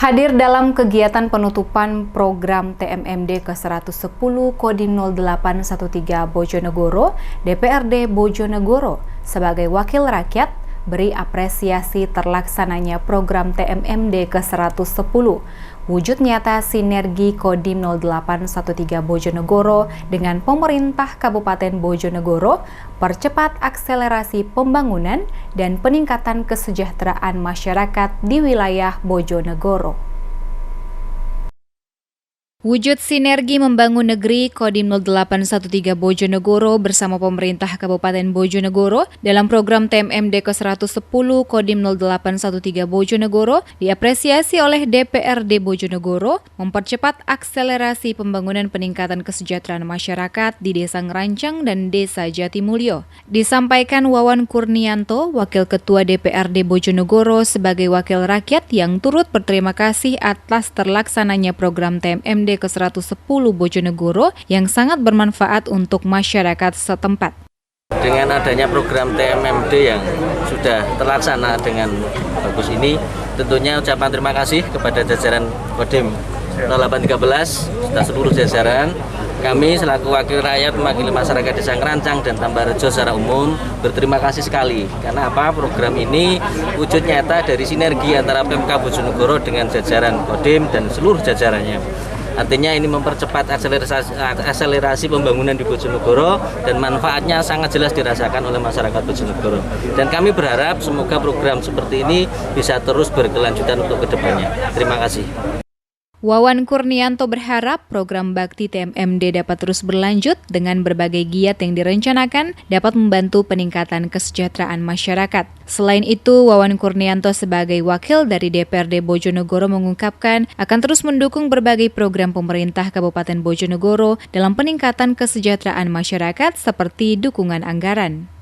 Hadir dalam kegiatan penutupan program TMMD ke-110 Kodim 0813 Bojonegoro, DPRD Bojonegoro sebagai wakil rakyat beri apresiasi terlaksananya program TMMD ke-110, wujud nyata sinergi Kodim 0813 Bojonegoro dengan pemerintah Kabupaten Bojonegoro, percepat akselerasi pembangunan dan peningkatan kesejahteraan masyarakat di wilayah Bojonegoro. Wujud sinergi membangun negeri Kodim 0813 Bojonegoro bersama pemerintah Kabupaten Bojonegoro dalam program TMMD ke-110 Kodim 0813 Bojonegoro diapresiasi oleh DPRD Bojonegoro mempercepat akselerasi pembangunan peningkatan kesejahteraan masyarakat di Desa Ngerancang dan Desa Jatimulyo. Disampaikan Wawan Kurnianto, Wakil Ketua DPRD Bojonegoro sebagai wakil rakyat yang turut berterima kasih atas terlaksananya program TMMD ke-110 Bojonegoro yang sangat bermanfaat untuk masyarakat setempat. Dengan adanya program TMMD yang sudah terlaksana dengan bagus ini, tentunya ucapan terima kasih kepada jajaran Kodim 0813 serta seluruh jajaran. Kami selaku wakil rakyat mewakili masyarakat Desa Ngerancang dan Tambarejo secara umum berterima kasih sekali. Karena apa? Program ini wujud nyata dari sinergi antara Pemkab Bojonegoro dengan jajaran Kodim dan seluruh jajarannya. Artinya ini mempercepat akselerasi pembangunan di Bojonegoro dan manfaatnya sangat jelas dirasakan oleh masyarakat Bojonegoro. Dan kami berharap semoga program seperti ini bisa terus berkelanjutan untuk kedepannya. Terima kasih. Wawan Kurnianto berharap program Bakti TMMD dapat terus berlanjut dengan berbagai giat yang direncanakan dapat membantu peningkatan kesejahteraan masyarakat. Selain itu, Wawan Kurnianto sebagai wakil dari DPRD Bojonegoro mengungkapkan akan terus mendukung berbagai program pemerintah Kabupaten Bojonegoro dalam peningkatan kesejahteraan masyarakat seperti dukungan anggaran.